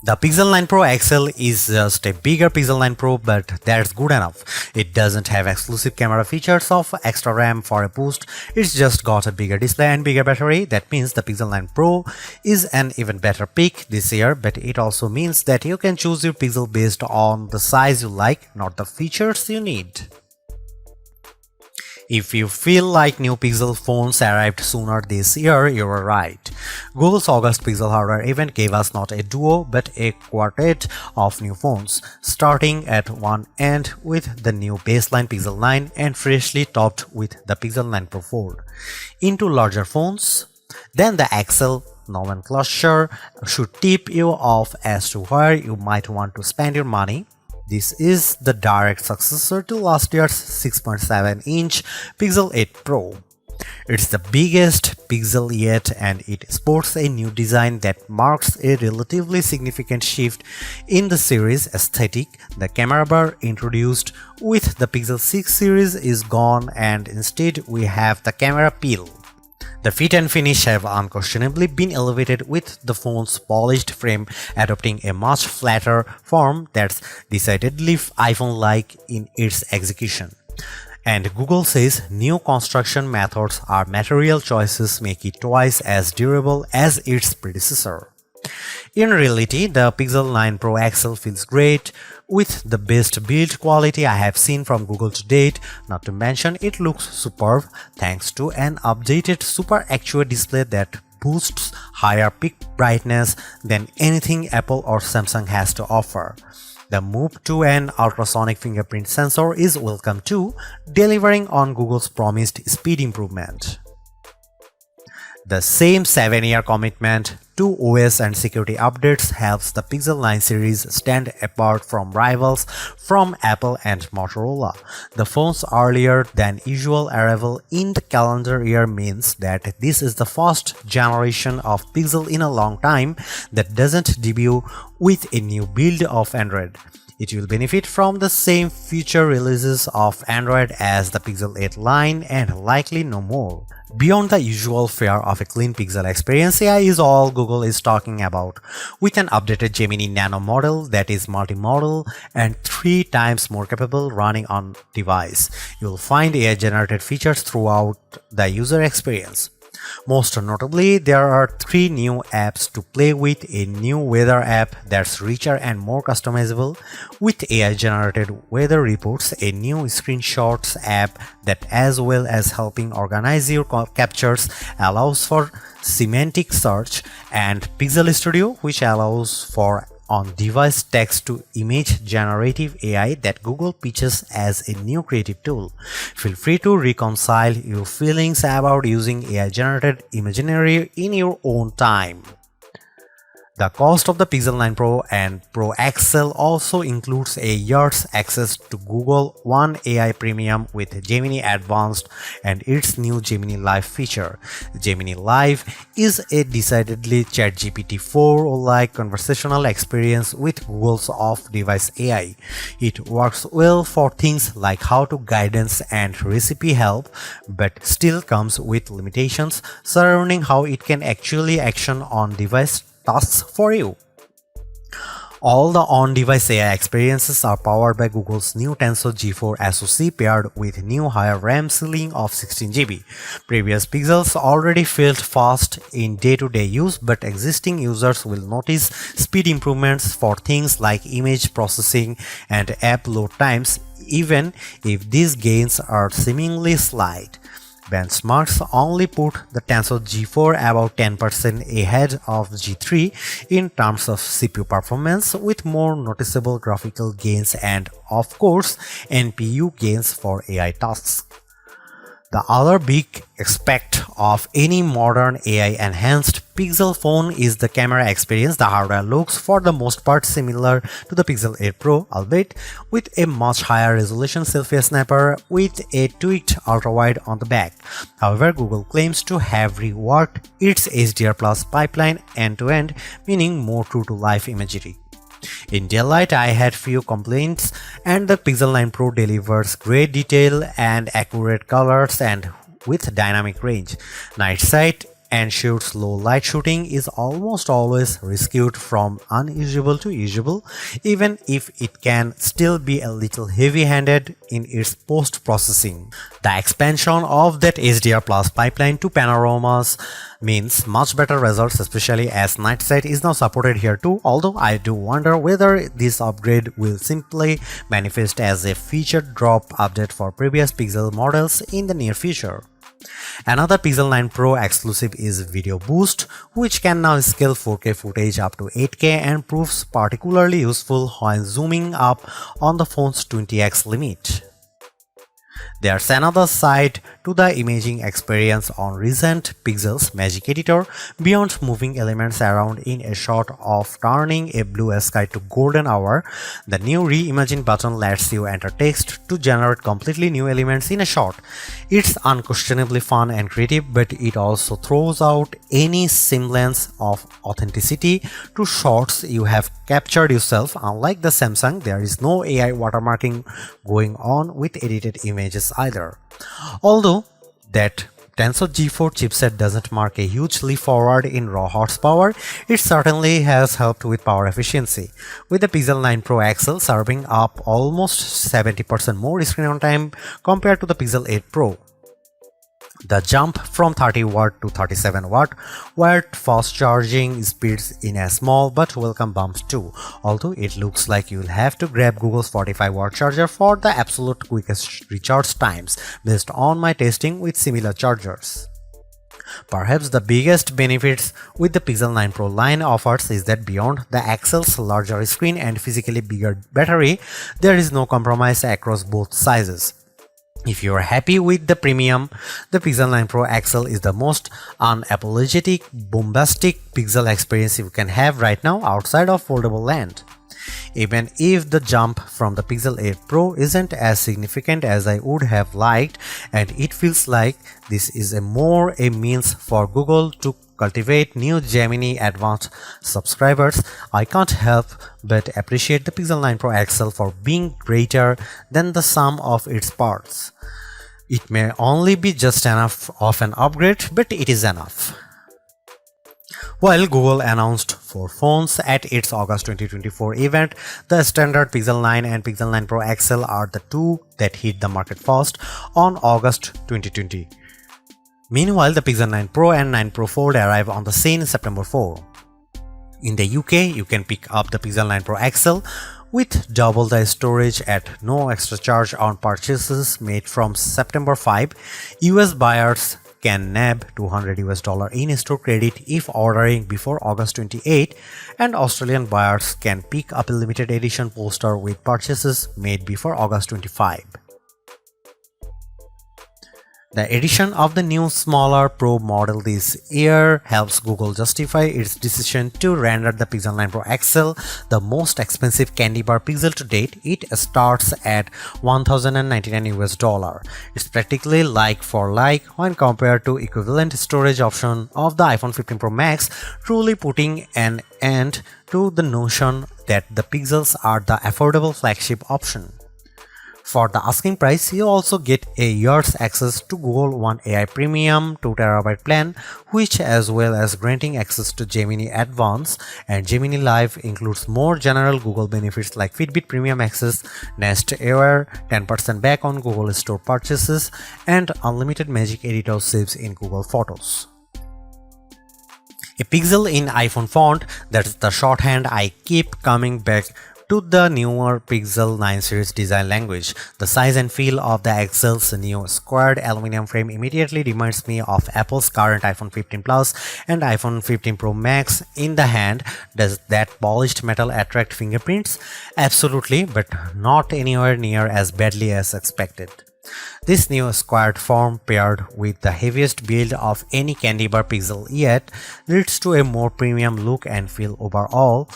The Pixel 9 Pro XL is just a bigger Pixel 9 Pro, but that's good enough. It doesn't have exclusive camera features of extra RAM for a boost. It's just got a bigger display and bigger battery. That means the Pixel 9 Pro is an even better pick this year, but it also means that you can choose your Pixel based on the size you like, not the features you need. If you feel like new Pixel phones arrived sooner this year, you are right. Google's August Pixel hardware event gave us not a duo but a quartet of new phones, starting at one end with the new baseline Pixel 9 and freshly topped with the Pixel 9 Pro Fold. Into larger phones, then the XL nomenclature should tip you off as to where you might want to spend your money. This is the direct successor to last year's 6.7-inch Pixel 8 Pro. It's the biggest Pixel yet, and it sports a new design that marks a relatively significant shift in the series aesthetic. The camera bar introduced with the Pixel 6 series is gone, and instead we have the camera peel. The fit and finish have unquestionably been elevated, with the phone's polished frame adopting a much flatter form that's decidedly iPhone-like in its execution. And Google says new construction methods or material choices make it twice as durable as its predecessor. In reality, the Pixel 9 Pro XL feels great, with the best build quality I have seen from Google to date. Not to mention, it looks superb thanks to an updated Super Actuate display that boosts higher peak brightness than anything Apple or Samsung has to offer. The move to an ultrasonic fingerprint sensor is welcome too, delivering on Google's promised speed improvement. The same 7-year commitment to OS and security updates helps the Pixel 9 series stand apart from rivals from Apple and Motorola. The phone's earlier than usual arrival in the calendar year means that this is the first generation of Pixel in a long time that doesn't debut with a new build of Android. It will benefit from the same future releases of Android as the Pixel 8 line and likely no more. Beyond the usual fare of a clean Pixel experience, AI is all Google is talking about, with an updated Gemini Nano model that is multimodal and 3 times more capable running on device. You'll find AI-generated features throughout the user experience. Most notably, there are 3 new apps to play with: a new weather app that's richer and more customizable with AI-generated weather reports, a new screenshots app that, as well as helping organize your captures, allows for semantic search, and Pixel Studio, which allows for on-device text-to-image generative AI that Google pitches as a new creative tool. Feel free to reconcile your feelings about using AI-generated imagery in your own time. The cost of the Pixel 9 Pro and Pro XL also includes a year's access to Google One AI Premium with Gemini Advanced and its new Gemini Live feature. Gemini Live is a decidedly ChatGPT 4-like conversational experience with Google's off-device AI. It works well for things like how-to guidance and recipe help, but still comes with limitations surrounding how it can actually action on-device tasks for you. All the on-device AI experiences are powered by Google's new Tensor G4 SoC paired with new higher RAM ceiling of 16GB. Previous Pixels already felt fast in day-to-day use, but existing users will notice speed improvements for things like image processing and app load times, even if these gains are seemingly slight. Benchmarks only put the Tensor G4 about 10% ahead of G3 in terms of CPU performance, with more noticeable graphical gains and, of course, NPU gains for AI tasks. The other big aspect of any modern AI-enhanced Pixel phone is the camera experience. The hardware looks for the most part similar to the Pixel 8 Pro, albeit with a much higher resolution selfie snapper with a tweaked ultrawide on the back. However, Google claims to have reworked its HDR Plus pipeline end-to-end, meaning more true-to-life imagery. In daylight, I had few complaints, and the Pixel 9 Pro delivers great detail and accurate colors and with dynamic range. Night sight ensures low light shooting is almost always rescued from unusable to usable, even if it can still be a little heavy-handed in its post-processing. The expansion of that HDR Plus pipeline to panoramas means much better results, especially as night sight is now supported here too, although I do wonder whether this upgrade will simply manifest as a feature drop update for previous Pixel models in the near future. Another Pixel 9 Pro exclusive is Video Boost, which can now scale 4K footage up to 8K and proves particularly useful when zooming up on the phone's 20x limit. There's another side to the imaging experience on recent Pixel's Magic Editor. Beyond moving elements around in a shot of turning a blue sky to golden hour, the new Reimagine button lets you enter text to generate completely new elements in a shot. It's unquestionably fun and creative, but it also throws out any semblance of authenticity to shots you have captured yourself. Unlike the Samsung, there is no AI watermarking going on with edited images either. Although that Tensor G4 chipset doesn't mark a huge leap forward in raw horsepower, it certainly has helped with power efficiency, with the Pixel 9 Pro XL serving up almost 70% more screen on time compared to the Pixel 8 Pro. The jump from 30W to 37W wired fast charging speeds in a small but welcome bump too, although it looks like you'll have to grab Google's 45W charger for the absolute quickest recharge times based on my testing with similar chargers. Perhaps the biggest benefits with the Pixel 9 Pro line offers is that beyond the XL's larger screen and physically bigger battery, there is no compromise across both sizes. If you are happy with the premium, the Pixel 9 Pro XL is the most unapologetic, bombastic Pixel experience you can have right now outside of foldable land. Even if the jump from the Pixel 8 Pro isn't as significant as I would have liked, and it feels like this is more a means for Google to cultivate new Gemini Advanced subscribers, I can't help but appreciate the Pixel 9 Pro XL for being greater than the sum of its parts. It may only be just enough of an upgrade, but it is enough. While Google announced 4 phones at its August 2024 event, the standard Pixel 9 and Pixel 9 Pro XL are the two that hit the market first on August 2020. Meanwhile, the Pixel 9 Pro and 9 Pro Fold arrive on the scene September 4. In the UK, you can pick up the Pixel 9 Pro XL with double the storage at no extra charge on purchases made from September 5. US buyers can nab $200 in-store credit if ordering before August 28, and Australian buyers can pick up a limited edition poster with purchases made before August 25. The addition of the new smaller Pro model this year helps Google justify its decision to render the Pixel 9 Pro XL the most expensive candy bar Pixel to date. It starts at $1,099. It's practically like for like when compared to equivalent storage option of the iPhone 15 Pro Max, truly putting an end to the notion that the Pixels are the affordable flagship option. For the asking price, you also get a year's access to Google One AI Premium 2TB plan, which, as well as granting access to Gemini Advanced and Gemini Live, includes more general Google benefits like Fitbit Premium Access, Nest Air, 10% back on Google Store purchases, and unlimited Magic Editor saves in Google Photos. A pixel in iPhone font, that's the shorthand I keep coming back to the newer Pixel 9 series design language. The size and feel of the XL's new squared aluminum frame immediately reminds me of Apple's current iPhone 15 Plus and iPhone 15 Pro Max in the hand. Does that polished metal attract fingerprints? Absolutely, but not anywhere near as badly as expected. This new squared form, paired with the heaviest build of any candy bar Pixel yet, leads to a more premium look and feel overall.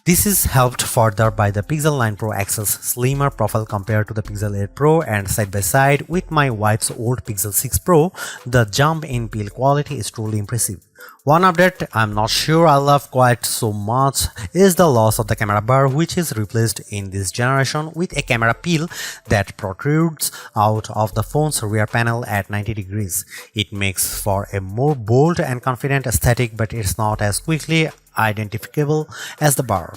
This is helped further by the Pixel 9 Pro XL's slimmer profile compared to the Pixel 8 Pro, and side by side with my wife's old Pixel 6 Pro, the jump in build quality is truly impressive. One update I'm not sure I love quite so much is the loss of the camera bar, which is replaced in this generation with a camera peel that protrudes out of the phone's rear panel at 90 degrees. It makes for a more bold and confident aesthetic, but it's not as quickly identifiable as the bar.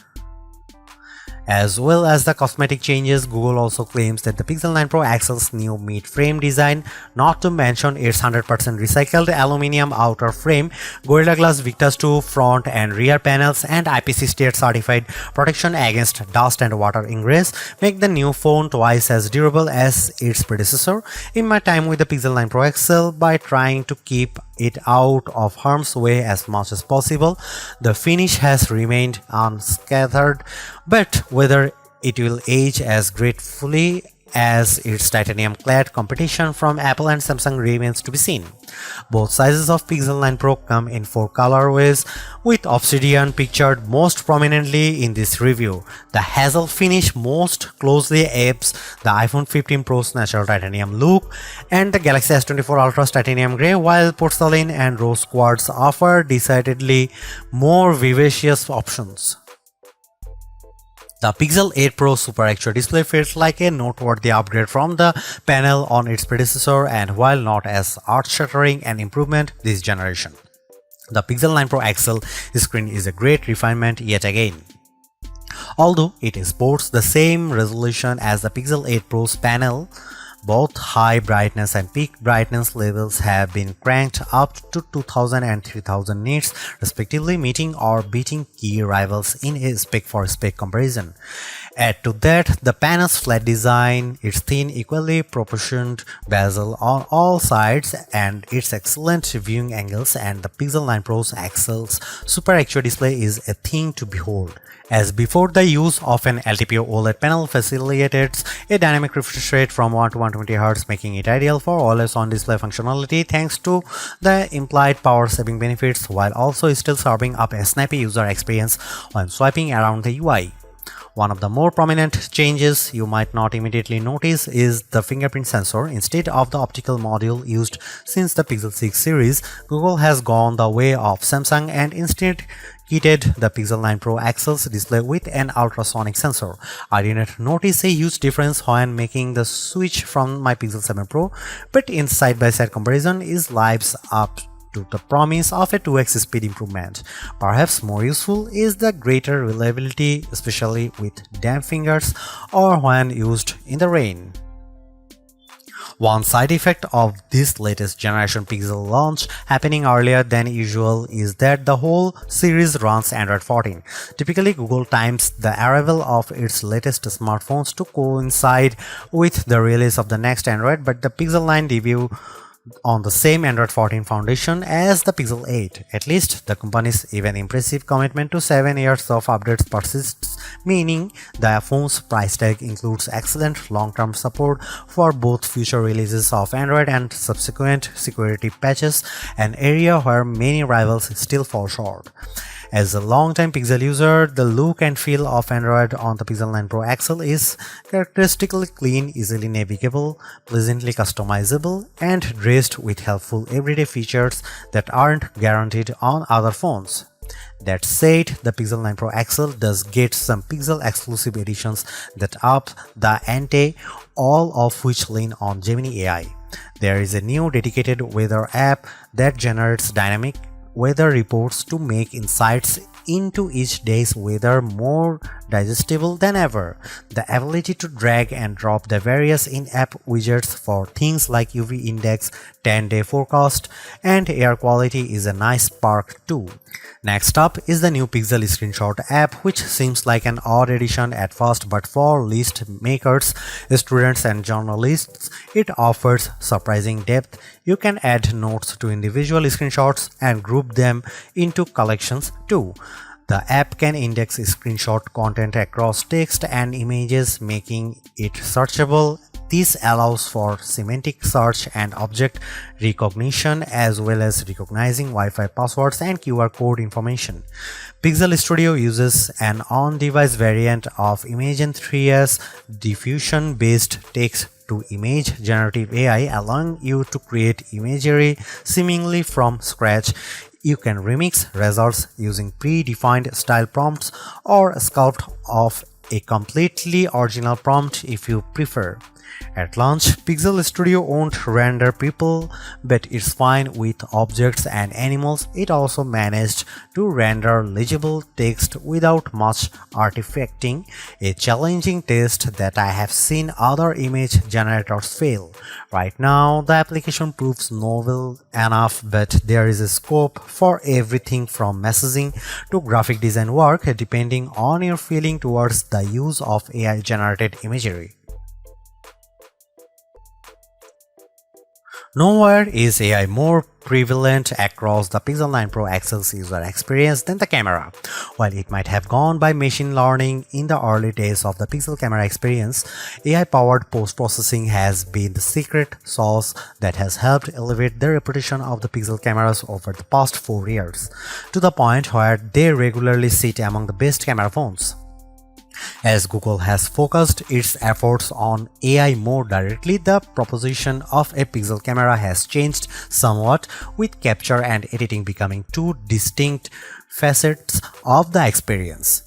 As well as the cosmetic changes, Google also claims that the Pixel 9 Pro XL's new mid-frame design, not to mention its 100% recycled aluminum outer frame, Gorilla Glass Victus 2 front and rear panels, and IP68 certified protection against dust and water ingress, make the new phone twice as durable as its predecessor. In my time with the Pixel 9 Pro XL, by trying to keep it out of harm's way as much as possible, the finish has remained unscathed, but whether it will age as gracefully as its titanium-clad competition from Apple and Samsung remains to be seen. Both sizes of Pixel 9 Pro come in 4 colorways, with Obsidian pictured most prominently in this review. The hazel finish most closely apes the iPhone 15 Pro's natural titanium look, and the Galaxy S24 Ultra's titanium gray, while porcelain and rose quartz offer decidedly more vivacious options. The Pixel 8 Pro Super XR display feels like a noteworthy upgrade from the panel on its predecessor, and while not as earth-shattering an improvement this generation, the Pixel 9 Pro XL screen is a great refinement yet again. Although it sports the same resolution as the Pixel 8 Pro's panel, both high brightness and peak brightness levels have been cranked up to 2000 and 3000 nits respectively, meeting or beating key rivals in a spec-for-spec comparison. Add to that the panel's flat design, its thin, equally proportioned bezel on all sides, and its excellent viewing angles, and the Pixel 9 Pro's XL's Super XR display is a thing to behold. As before, the use of an LTPO OLED panel facilitates a dynamic refresh rate from 1 to 120Hz, making it ideal for always-on display functionality thanks to the implied power-saving benefits, while also still serving up a snappy user experience when swiping around the UI. One of the more prominent changes you might not immediately notice is the fingerprint sensor. Instead of the optical module used since the Pixel 6 series, Google has gone the way of Samsung and instead kitted the Pixel 9 Pro XL's display with an ultrasonic sensor. I didn't notice a huge difference when making the switch from my Pixel 7 Pro, but in side-by-side comparison it lives up to the promise of a 2x speed improvement. Perhaps more useful is the greater reliability, especially with damp fingers or when used in the rain. One side effect of this latest generation Pixel launch happening earlier than usual is that the whole series runs Android 14. Typically, Google times the arrival of its latest smartphones to coincide with the release of the next Android, but the Pixel 9 debut on the same Android 14 foundation as the Pixel 8. At least the company's even impressive commitment to 7 years of updates persists, meaning the phone's price tag includes excellent long-term support for both future releases of Android and subsequent security patches, an area where many rivals still fall short. As a long-time Pixel user, the look and feel of Android on the Pixel 9 Pro XL is characteristically clean, easily navigable, pleasantly customizable, and dressed with helpful everyday features that aren't guaranteed on other phones. That said, the Pixel 9 Pro XL does get some Pixel exclusive editions that up the ante, all of which lean on Gemini AI. There is a new dedicated weather app that generates dynamic weather reports to make insights into each day's weather more digestible than ever. The ability to drag and drop the various in-app widgets for things like UV index, 10-day forecast, and air quality is a nice perk too. Next up is the new Pixel Screenshot app, which seems like an odd addition at first, but for list makers, students, and journalists, it offers surprising depth. You can add notes to individual screenshots and group them into collections too. The app can index screenshot content across text and images, making it searchable. This allows for semantic search and object recognition, as well as recognizing Wi-Fi passwords and QR code information. Pixel Studio uses an on-device variant of Imagen 3's diffusion-based text-to-image generative AI, allowing you to create imagery seemingly from scratch. You can remix results using predefined style prompts or sculpt off a completely original prompt if you prefer. At launch, Pixel Studio won't render people, but it's fine with objects and animals. It also managed to render legible text without much artifacting, a challenging test that I have seen other image generators fail. Right now, the application proves novel enough, but there is a scope for everything from messaging to graphic design work, depending on your feeling towards the use of AI-generated imagery. Nowhere is AI more prevalent across the Pixel 9 Pro XL's user experience than the camera. While it might have gone by machine learning in the early days of the Pixel camera experience, AI-powered post-processing has been the secret sauce that has helped elevate the reputation of the Pixel cameras over the past 4 years, to the point where they regularly sit among the best camera phones. As Google has focused its efforts on AI more directly, the proposition of a Pixel camera has changed somewhat, with capture and editing becoming two distinct facets of the experience.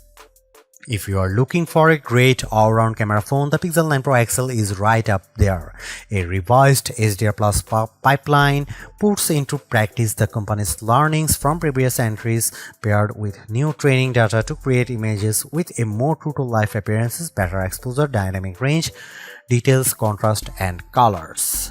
If you are looking for a great all-round camera phone, the Pixel 9 Pro XL is right up there. A revised HDR Plus pipeline puts into practice the company's learnings from previous entries, paired with new training data to create images with a more true-to-life appearances, better exposure, dynamic range, details, contrast, and colors.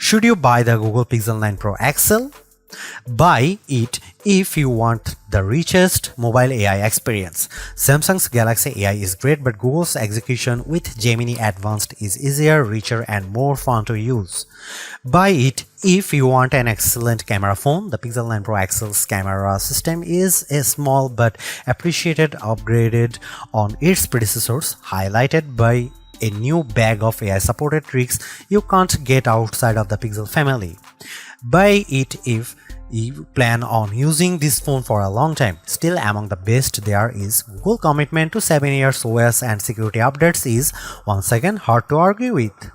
Should you buy the Google Pixel 9 Pro XL? Buy it if you want the richest mobile AI experience. Samsung's Galaxy AI is great, but Google's execution with Gemini Advanced is easier, richer, and more fun to use. Buy it if you want an excellent camera phone. The Pixel 9 Pro XL's camera system is a small but appreciated upgraded on its predecessors, highlighted by a new bag of AI-supported tricks you can't get outside of the Pixel family. Buy it if you plan on using this phone for a long time. Still among the best there is Google commitment to 7 years OS and security updates is once again hard to argue with.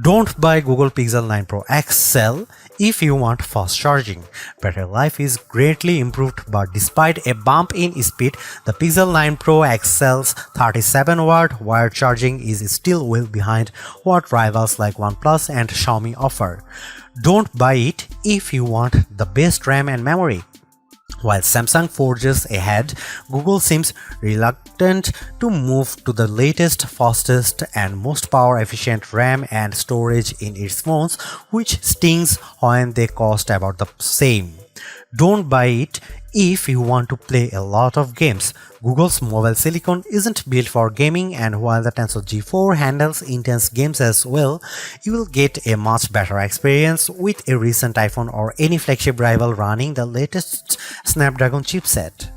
Don't buy Google Pixel 9 Pro XL if you want fast charging. Battery life is greatly improved, but despite a bump in speed, the Pixel 9 Pro XL's 37-watt wired charging is still well behind what rivals like OnePlus and Xiaomi offer. Don't buy it if you want the best RAM and memory. While Samsung forges ahead, Google seems reluctant to move to the latest, fastest, and most power-efficient RAM and storage in its phones, which stings when they cost about the same. Don't buy it if you want to play a lot of games. Google's mobile silicon isn't built for gaming, and while the Tensor G4 handles intense games as well, you will get a much better experience with a recent iPhone or any flagship rival running the latest Snapdragon chipset.